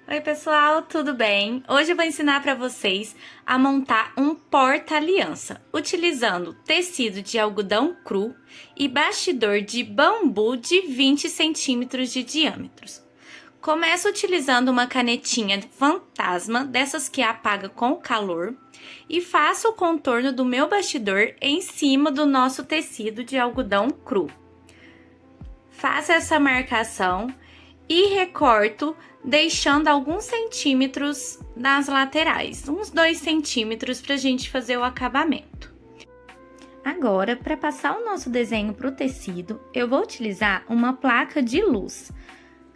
Oi pessoal, tudo bem? Hoje eu vou ensinar para vocês a montar um porta-aliança utilizando tecido de algodão cru e bastidor de bambu de 20 centímetros de diâmetro. Começo utilizando uma canetinha fantasma, dessas que apaga com o calor, e faço o contorno do meu bastidor em cima do nosso tecido de algodão cru. Faço essa marcação e recorto, deixando alguns centímetros nas laterais, uns 2 centímetros para a gente fazer o acabamento. Agora, para passar o nosso desenho para o tecido, eu vou utilizar uma placa de luz.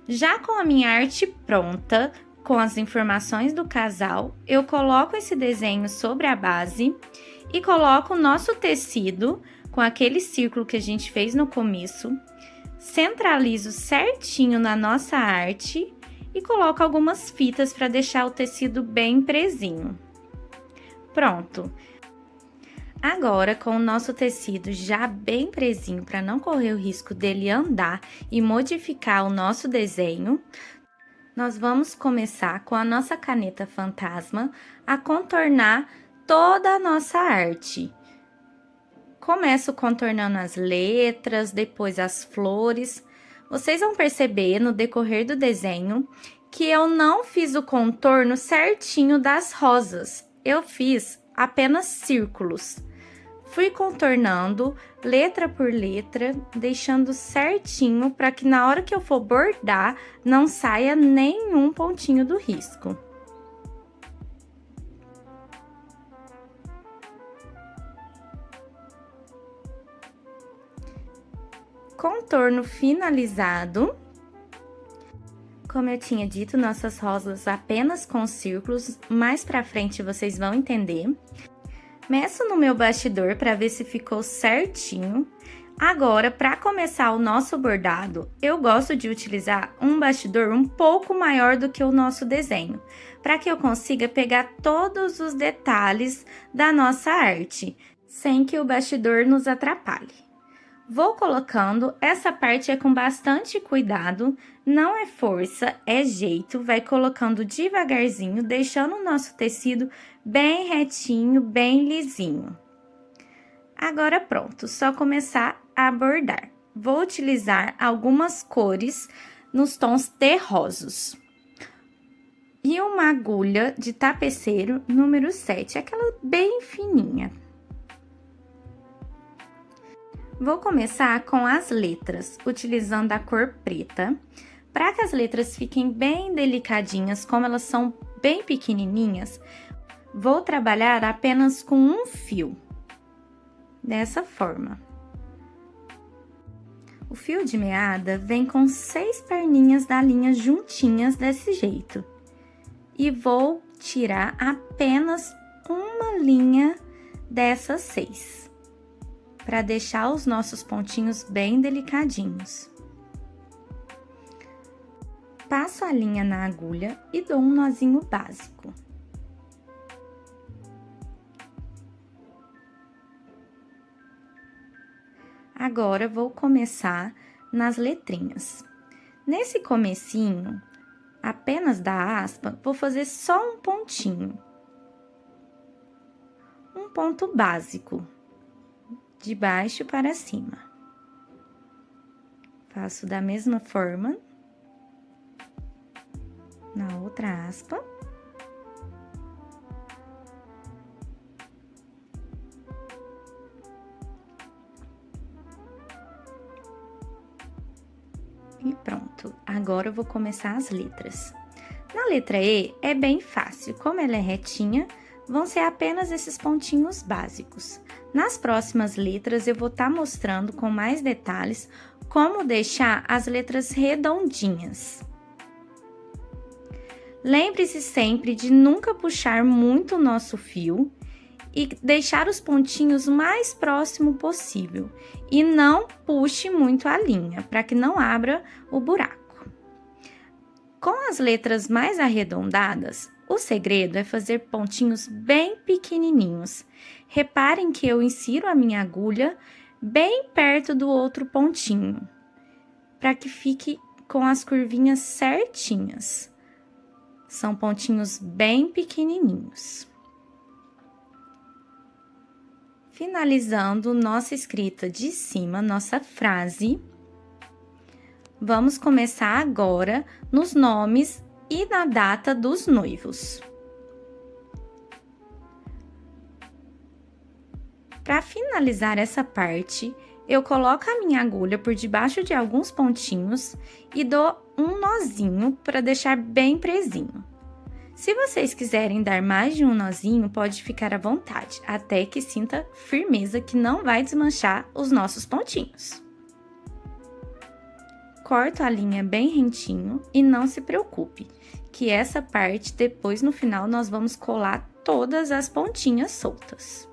Já com a minha arte pronta, com as informações do casal, eu coloco esse desenho sobre a base e coloco o nosso tecido com aquele círculo que a gente fez no começo, centralizo certinho na nossa arte e coloco algumas fitas para deixar o tecido bem presinho. Pronto! Agora, com o nosso tecido já bem presinho, para não correr o risco dele andar e modificar o nosso desenho, nós vamos começar com a nossa caneta fantasma a contornar toda a nossa arte. Começo contornando as letras, depois as flores. Vocês vão perceber no decorrer do desenho que eu não fiz o contorno certinho das rosas. Eu fiz apenas círculos. Fui contornando letra por letra, deixando certinho para que na hora que eu for bordar não saia nenhum pontinho do risco. Contorno finalizado. Como eu tinha dito, nossas rosas apenas com círculos, mais pra frente vocês vão entender. Meço no meu bastidor para ver se ficou certinho. Agora, para começar o nosso bordado, eu gosto de utilizar um bastidor um pouco maior do que o nosso desenho, para que eu consiga pegar todos os detalhes da nossa arte, sem que o bastidor nos atrapalhe. Vou colocando, essa parte é com bastante cuidado, não é força, é jeito, vai colocando devagarzinho, deixando o nosso tecido bem retinho, bem lisinho. Agora pronto, só começar a bordar. Vou utilizar algumas cores nos tons terrosos. E uma agulha de tapeceiro número 7, aquela bem fininha. Vou começar com as letras, utilizando a cor preta. Para que as letras fiquem bem delicadinhas, como elas são bem pequenininhas, vou trabalhar apenas com um fio, dessa forma. O fio de meada vem com 6 perninhas da linha juntinhas desse jeito. E vou tirar apenas uma linha dessas 6. Para deixar os nossos pontinhos bem delicadinhos. Passo a linha na agulha e dou um nozinho básico. Agora, vou começar nas letrinhas. Nesse comecinho, apenas da aspa, vou fazer só um pontinho. Um ponto básico. De baixo para cima. Faço da mesma forma na outra aspa. E pronto. Agora eu vou começar as letras. Na letra E é bem fácil, como ela é retinha, vão ser apenas esses pontinhos básicos. Nas próximas letras, eu vou estar mostrando com mais detalhes como deixar as letras redondinhas. Lembre-se sempre de nunca puxar muito o nosso fio e deixar os pontinhos mais próximo possível. E não puxe muito a linha, para que não abra o buraco. Com as letras mais arredondadas, o segredo é fazer pontinhos bem pequenininhos. Reparem que eu insiro a minha agulha bem perto do outro pontinho, para que fique com as curvinhas certinhas. São pontinhos bem pequenininhos. Finalizando nossa escrita de cima, nossa frase, vamos começar agora nos nomes e na data dos noivos. Para finalizar essa parte, eu coloco a minha agulha por debaixo de alguns pontinhos e dou um nozinho para deixar bem presinho. Se vocês quiserem dar mais de um nozinho, pode ficar à vontade, até que sinta firmeza que não vai desmanchar os nossos pontinhos. Corto a linha bem rentinho e não se preocupe, que essa parte depois no final nós vamos colar todas as pontinhas soltas.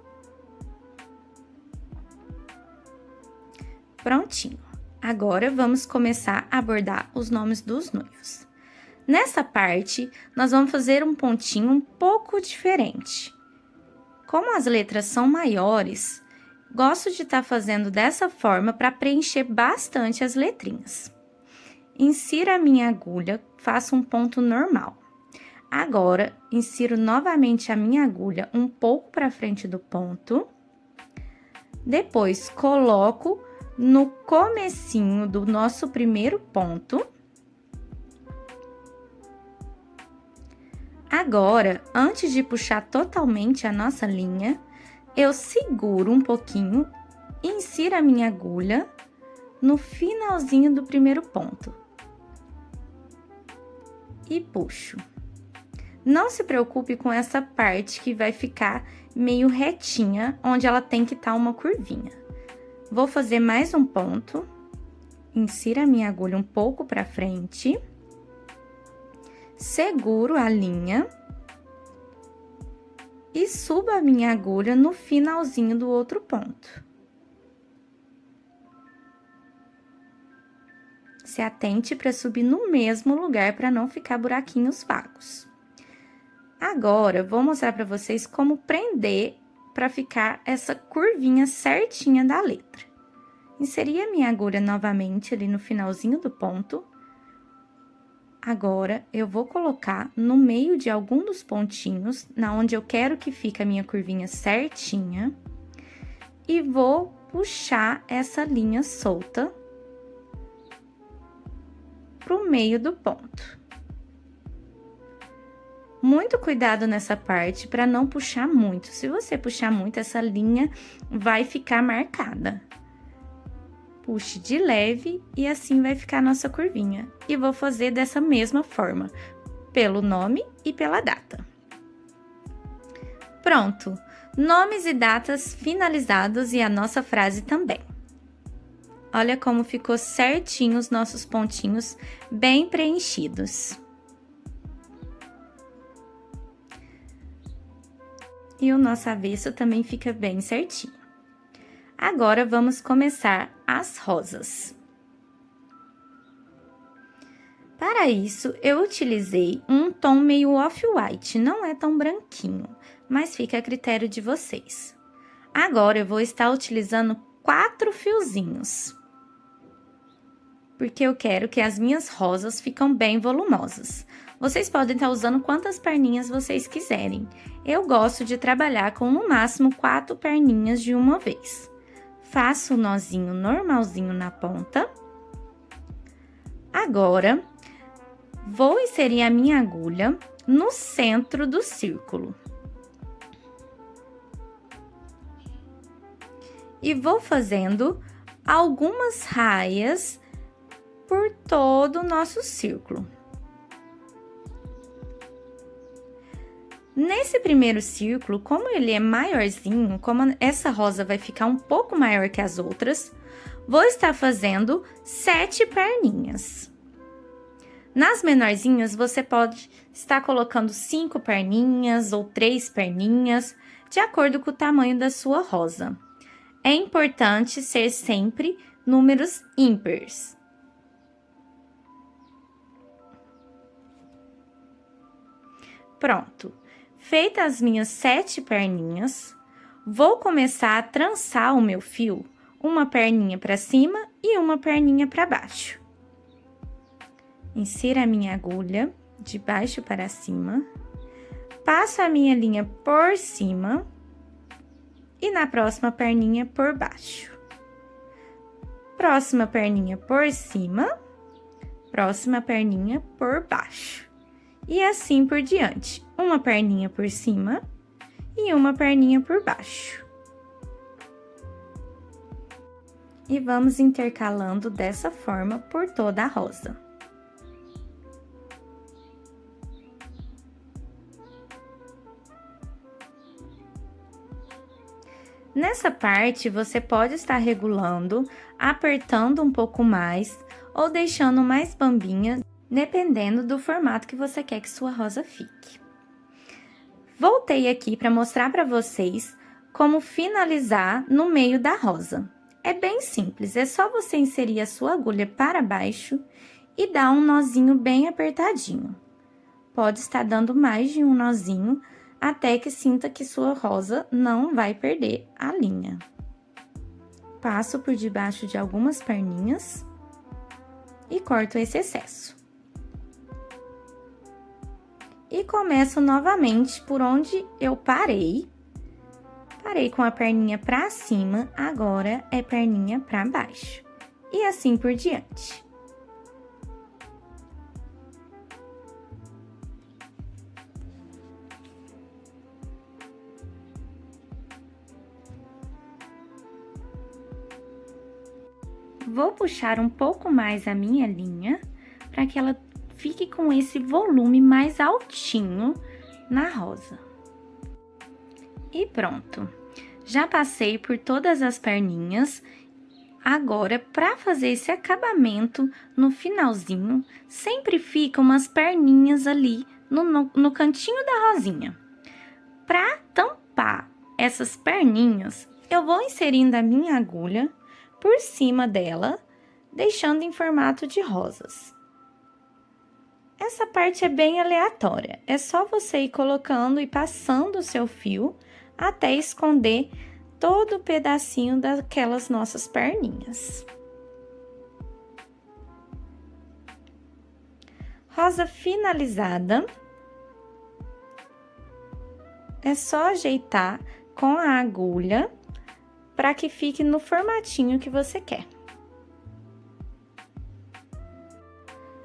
Prontinho. Agora vamos começar a bordar os nomes dos noivos. Nessa parte, nós vamos fazer um pontinho um pouco diferente. Como as letras são maiores, gosto de estar fazendo dessa forma para preencher bastante as letrinhas. Insiro a minha agulha, faço um ponto normal. Agora, insiro novamente a minha agulha um pouco para frente do ponto. Depois, coloco no comecinho do nosso primeiro ponto. Agora, antes de puxar totalmente a nossa linha, eu seguro um pouquinho e insiro a minha agulha no finalzinho do primeiro ponto. E puxo. Não se preocupe com essa parte que vai ficar meio retinha, onde ela tem que estar uma curvinha. Vou fazer mais um ponto, insiro a minha agulha um pouco para frente. Seguro a linha e subo a minha agulha no finalzinho do outro ponto. Se atente para subir no mesmo lugar para não ficar buraquinhos vagos. Agora, vou mostrar para vocês como prender para ficar essa curvinha certinha da letra. Inseri a minha agulha novamente ali no finalzinho do ponto. Agora, eu vou colocar no meio de algum dos pontinhos, na onde eu quero que fique a minha curvinha certinha, e vou puxar essa linha solta pro meio do ponto. Muito cuidado nessa parte para não puxar muito. Se você puxar muito, essa linha vai ficar marcada. Puxe de leve e assim vai ficar a nossa curvinha. E vou fazer dessa mesma forma, pelo nome e pela data. Pronto! Nomes e datas finalizados e a nossa frase também. Olha como ficou certinho os nossos pontinhos, bem preenchidos. E o nosso avesso também fica bem certinho. Agora, vamos começar as rosas. Para isso, eu utilizei um tom meio off-white, não é tão branquinho, mas fica a critério de vocês. Agora, eu vou estar utilizando 4 fiozinhos, porque eu quero que as minhas rosas ficam bem volumosas. Vocês podem estar usando quantas perninhas vocês quiserem. Eu gosto de trabalhar com, no máximo, 4 perninhas de uma vez. Faço o nozinho normalzinho na ponta. Agora, vou inserir a minha agulha no centro do círculo. E vou fazendo algumas raias por todo o nosso círculo. Nesse primeiro círculo, como ele é maiorzinho, como essa rosa vai ficar um pouco maior que as outras, vou estar fazendo 7 perninhas. Nas menorzinhas, você pode estar colocando 5 perninhas ou 3 perninhas, de acordo com o tamanho da sua rosa. É importante ser sempre números ímpares. Pronto. Feitas as minhas 7 perninhas, vou começar a trançar o meu fio, uma perninha para cima e uma perninha para baixo. Insiro a minha agulha de baixo para cima, passo a minha linha por cima e na próxima perninha por baixo. Próxima perninha por cima, próxima perninha por baixo. E assim por diante, uma perninha por cima e uma perninha por baixo. E vamos intercalando dessa forma por toda a rosa. Nessa parte, você pode estar regulando, apertando um pouco mais ou deixando mais bambinha, dependendo do formato que você quer que sua rosa fique. Voltei aqui para mostrar para vocês como finalizar no meio da rosa. É bem simples, é só você inserir a sua agulha para baixo e dar um nozinho bem apertadinho. Pode estar dando mais de um nozinho, até que sinta que sua rosa não vai perder a linha. Passo por debaixo de algumas perninhas e corto esse excesso. E começo novamente por onde eu parei. Parei com a perninha pra cima, agora é perninha pra baixo. E assim por diante. Vou puxar um pouco mais a minha linha, para que ela fique com esse volume mais altinho na rosa. E pronto! Já passei por todas as perninhas. Agora, para fazer esse acabamento no finalzinho, sempre ficam umas perninhas ali no cantinho da rosinha. Para tampar essas perninhas, eu vou inserindo a minha agulha por cima dela, deixando em formato de rosas. Essa parte é bem aleatória, é só você ir colocando e passando o seu fio até esconder todo o pedacinho daquelas nossas perninhas. Rosa finalizada. É só ajeitar com a agulha para que fique no formatinho que você quer.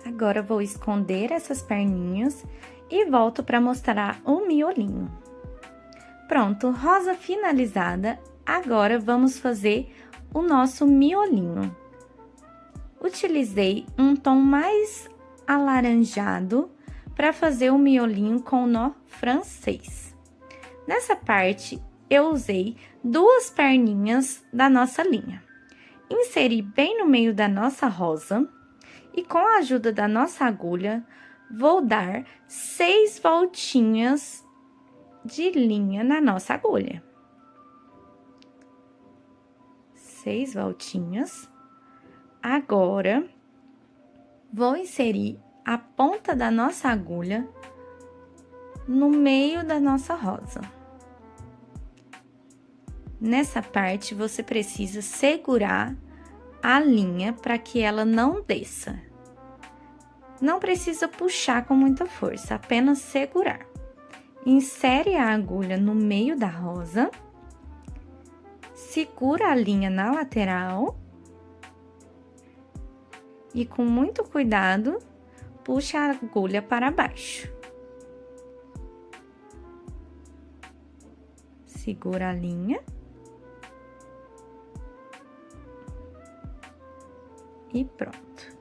Agora, vou esconder essas perninhas e volto para mostrar o miolinho. Pronto, rosa finalizada. Agora, vamos fazer o nosso miolinho. Utilizei um tom mais alaranjado para fazer o miolinho com nó francês. Nessa parte, eu usei 2 perninhas da nossa linha. Inseri bem no meio da nossa rosa e com a ajuda da nossa agulha, vou dar 6 voltinhas de linha na nossa agulha. 6 voltinhas. Agora, vou inserir a ponta da nossa agulha no meio da nossa rosa. Nessa parte, você precisa segurar a linha para que ela não desça. Não precisa puxar com muita força, apenas segurar. Insere a agulha no meio da rosa, segura a linha na lateral e, com muito cuidado, puxa a agulha para baixo. Segura a linha. E pronto.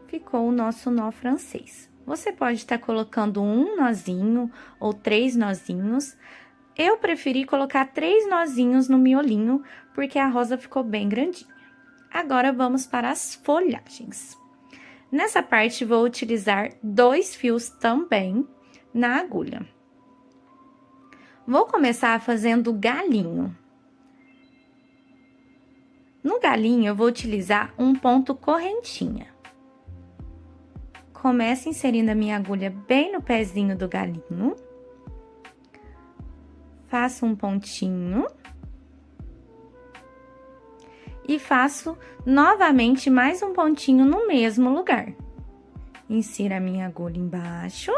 Ficou o nosso nó francês. Você pode estar colocando um nozinho ou 3 nozinhos. Eu preferi colocar 3 nozinhos no miolinho, porque a rosa ficou bem grandinha. Agora, vamos para as folhagens. Nessa parte, vou utilizar 2 fios também na agulha. Vou começar fazendo o galinho. No galinho, eu vou utilizar um ponto correntinha. Começo inserindo a minha agulha bem no pezinho do galinho. Faço um pontinho. E faço novamente mais um pontinho no mesmo lugar. Insira a minha agulha embaixo.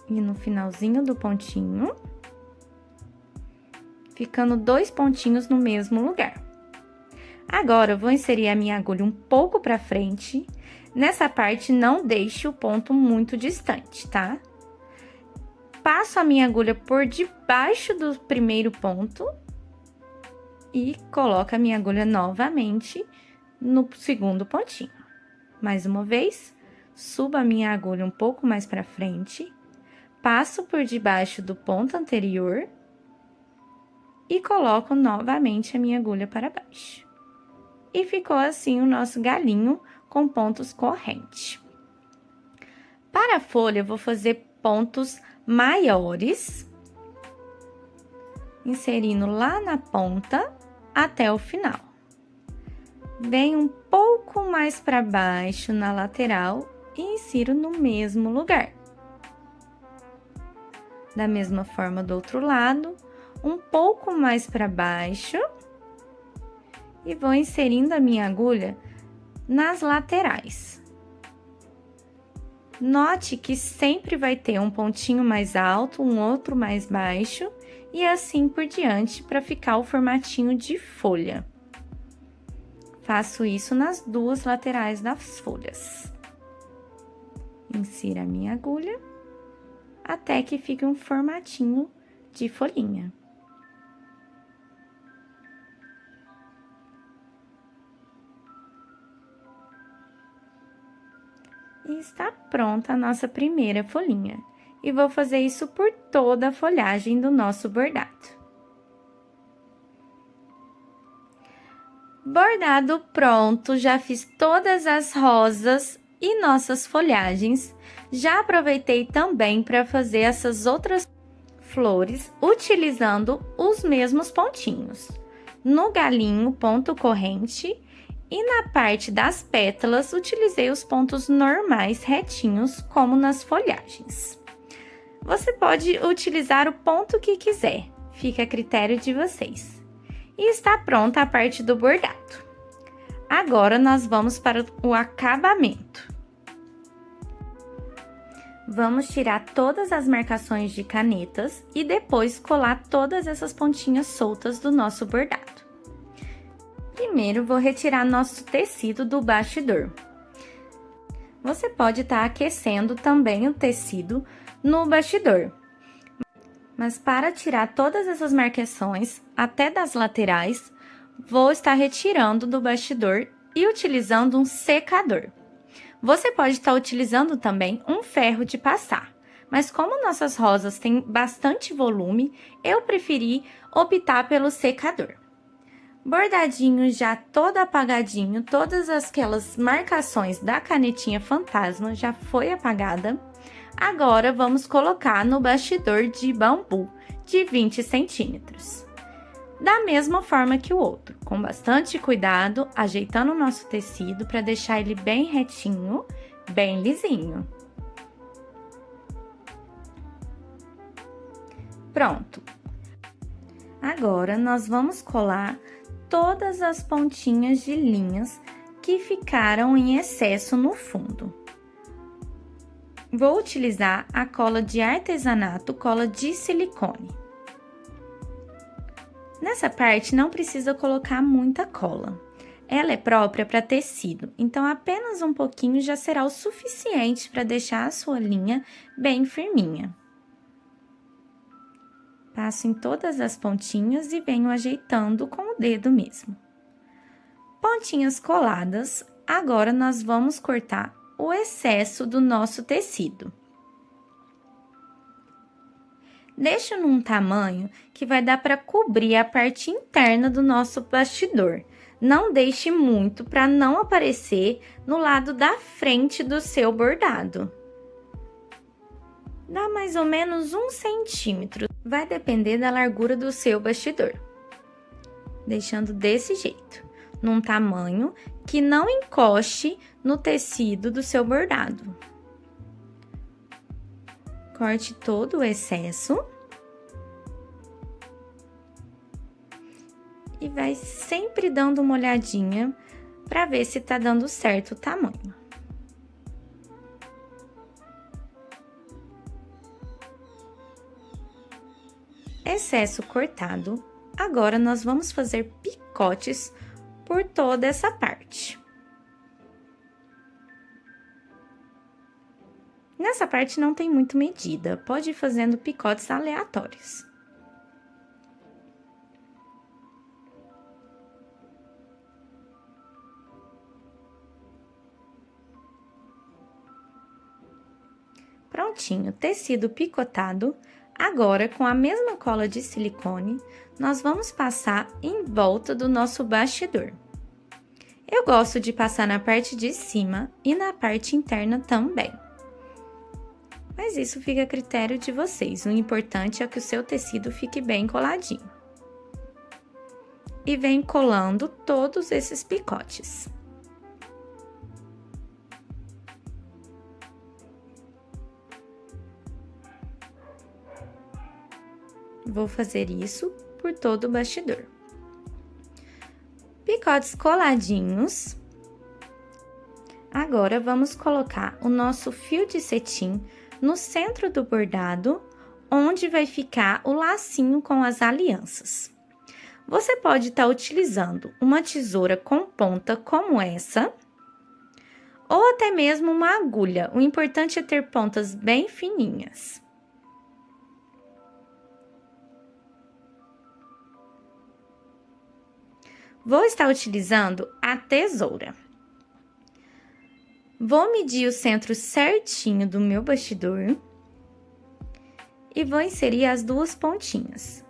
E no finalzinho do pontinho, ficando 2 pontinhos no mesmo lugar. Agora, eu vou inserir a minha agulha um pouco pra frente. Nessa parte, não deixe o ponto muito distante, tá? Passo a minha agulha por debaixo do primeiro ponto e coloco a minha agulha novamente no segundo pontinho. Mais uma vez, subo a minha agulha um pouco mais pra frente, passo por debaixo do ponto anterior e coloco novamente a minha agulha para baixo. E ficou assim o nosso galinho com pontos correntes. Para a folha, eu vou fazer pontos maiores, inserindo lá na ponta até o final. Venho um pouco mais para baixo na lateral e insiro no mesmo lugar. Da mesma forma do outro lado, um pouco mais para baixo e vou inserindo a minha agulha nas laterais. Note que sempre vai ter um pontinho mais alto, um outro mais baixo e assim por diante para ficar o formatinho de folha. Faço isso nas duas laterais das folhas. Insira a minha agulha até que fique um formatinho de folhinha. E está pronta a nossa primeira folhinha. E vou fazer isso por toda a folhagem do nosso bordado. Bordado pronto, já fiz todas as rosas e nossas folhagens. Já aproveitei também para fazer essas outras flores utilizando os mesmos pontinhos. No galinho, ponto corrente. E na parte das pétalas, utilizei os pontos normais retinhos, como nas folhagens. Você pode utilizar o ponto que quiser, fica a critério de vocês. E está pronta a parte do bordado. Agora, nós vamos para o acabamento. Vamos tirar todas as marcações de canetas e depois colar todas essas pontinhas soltas do nosso bordado. Primeiro, vou retirar nosso tecido do bastidor. Você pode estar aquecendo também o tecido no bastidor. Mas para tirar todas essas marcações, até das laterais, vou estar retirando do bastidor e utilizando um secador. Você pode estar utilizando também um ferro de passar. Mas como nossas rosas têm bastante volume, eu preferi optar pelo secador. Bordadinho já todo apagadinho, todas aquelas marcações da canetinha fantasma já foi apagada. Agora, vamos colocar no bastidor de bambu de 20 centímetros. Da mesma forma que o outro, com bastante cuidado, ajeitando o nosso tecido para deixar ele bem retinho, bem lisinho. Pronto! Agora, nós vamos colar todas as pontinhas de linhas que ficaram em excesso no fundo. Vou utilizar a cola de artesanato, cola de silicone. Nessa parte não precisa colocar muita cola. Ela é própria para tecido, então apenas um pouquinho já será o suficiente para deixar a sua linha bem firminha. Passo em todas as pontinhas e venho ajeitando com o dedo mesmo. Pontinhas coladas, agora nós vamos cortar o excesso do nosso tecido. Deixo num tamanho que vai dar para cobrir a parte interna do nosso bastidor. Não deixe muito para não aparecer no lado da frente do seu bordado. Dá mais ou menos 1 centímetro, vai depender da largura do seu bastidor. Deixando desse jeito, num tamanho que não encoste no tecido do seu bordado. Corte todo o excesso. E vai sempre dando uma olhadinha para ver se tá dando certo o tamanho. Excesso cortado. Agora, nós vamos fazer picotes por toda essa parte. Nessa parte não tem muito medida, pode ir fazendo picotes aleatórios. Prontinho, tecido picotado. Agora, com a mesma cola de silicone, nós vamos passar em volta do nosso bastidor. Eu gosto de passar na parte de cima e na parte interna também. Mas isso fica a critério de vocês, o importante é que o seu tecido fique bem coladinho. E vem colando todos esses picotes. Vou fazer isso por todo o bastidor. Picotes coladinhos. Agora, vamos colocar o nosso fio de cetim no centro do bordado, onde vai ficar o lacinho com as alianças. Você pode estar utilizando uma tesoura com ponta como essa, ou até mesmo uma agulha. O importante é ter pontas bem fininhas. Vou estar utilizando a tesoura. Vou medir o centro certinho do meu bastidor e vou inserir as duas pontinhas.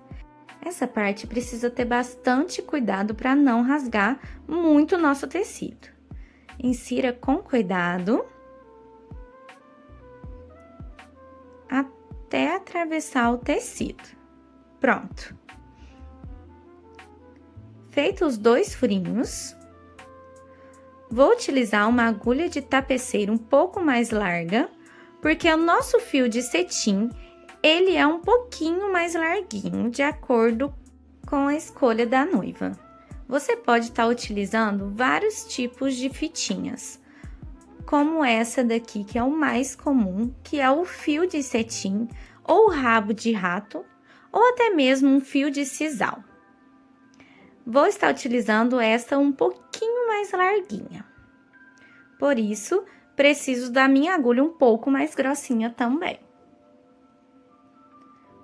Essa parte precisa ter bastante cuidado para não rasgar muito o nosso tecido. Insira com cuidado até atravessar o tecido. Pronto. Feito os dois furinhos, vou utilizar uma agulha de tapeceiro um pouco mais larga, porque o nosso fio de cetim, ele é um pouquinho mais larguinho, de acordo com a escolha da noiva. Você pode estar utilizando vários tipos de fitinhas, como essa daqui, que é o mais comum, que é o fio de cetim, ou rabo de rato, ou até mesmo um fio de sisal. Vou estar utilizando essa um pouquinho mais larguinha. Por isso, preciso da minha agulha um pouco mais grossinha também.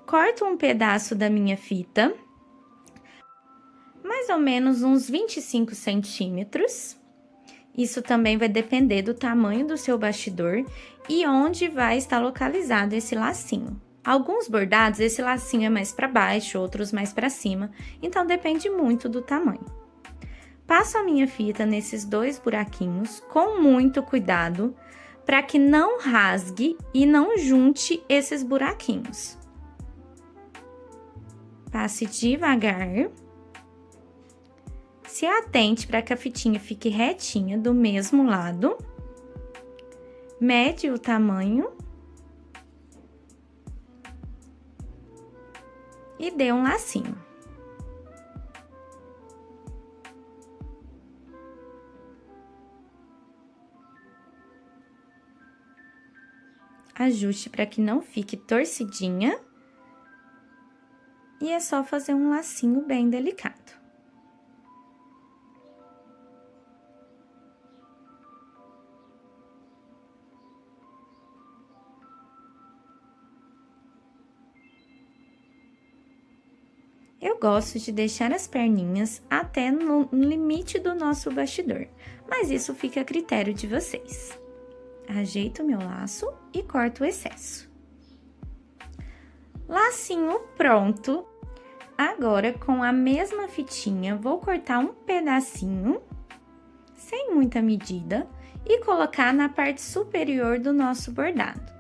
Corto um pedaço da minha fita, mais ou menos uns 25 centímetros. Isso também vai depender do tamanho do seu bastidor e onde vai estar localizado esse lacinho. Alguns bordados, esse lacinho é mais para baixo, outros mais para cima, então depende muito do tamanho. Passo a minha fita nesses dois buraquinhos com muito cuidado, para que não rasgue e não junte esses buraquinhos. Passe devagar. Se atente para que a fitinha fique retinha do mesmo lado. Mede o tamanho. E dê um lacinho. Ajuste para que não fique torcidinha. E é só fazer um lacinho bem delicado. Eu gosto de deixar as perninhas até no limite do nosso bastidor, mas isso fica a critério de vocês. Ajeito o meu laço e corto o excesso. Lacinho pronto. Agora, com a mesma fitinha, vou cortar um pedacinho, sem muita medida, e colocar na parte superior do nosso bordado,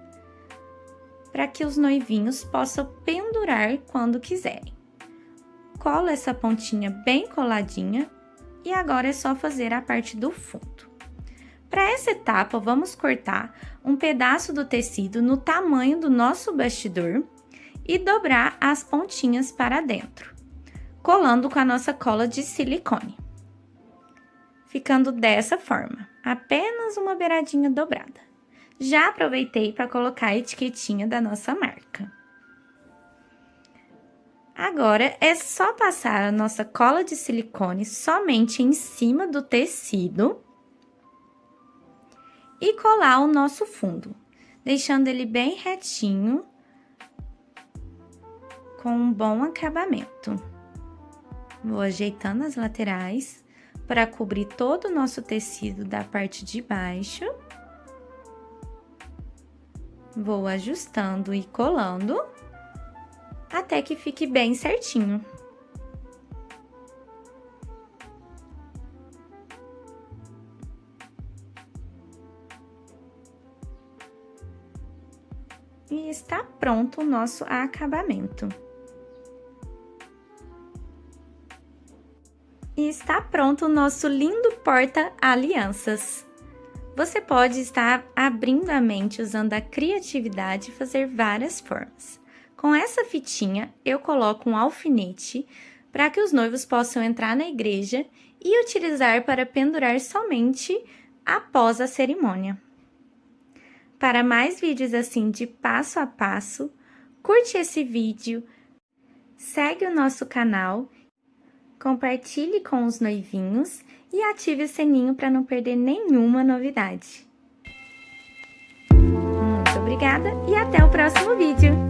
para que os noivinhos possam pendurar quando quiserem. Colo essa pontinha bem coladinha e agora é só fazer a parte do fundo. Para essa etapa, vamos cortar um pedaço do tecido no tamanho do nosso bastidor e dobrar as pontinhas para dentro, colando com a nossa cola de silicone. ficando dessa forma, apenas uma beiradinha dobrada. Já aproveitei para colocar a etiquetinha da nossa marca. Agora, é só passar a nossa cola de silicone somente em cima do tecido e colar o nosso fundo, deixando ele bem retinho, com um bom acabamento. Vou ajeitando as laterais para cobrir todo o nosso tecido da parte de baixo. Vou ajustando e colando até que fique bem certinho. E está pronto o nosso acabamento. E está pronto o nosso lindo porta-alianças. Você pode estar abrindo a mente usando a criatividade e fazer várias formas. Com essa fitinha, eu coloco um alfinete para que os noivos possam entrar na igreja e utilizar para pendurar somente após a cerimônia. Para mais vídeos assim de passo a passo, curte esse vídeo, segue o nosso canal, compartilhe com os noivinhos e ative o sininho para não perder nenhuma novidade. Muito obrigada e até o próximo vídeo!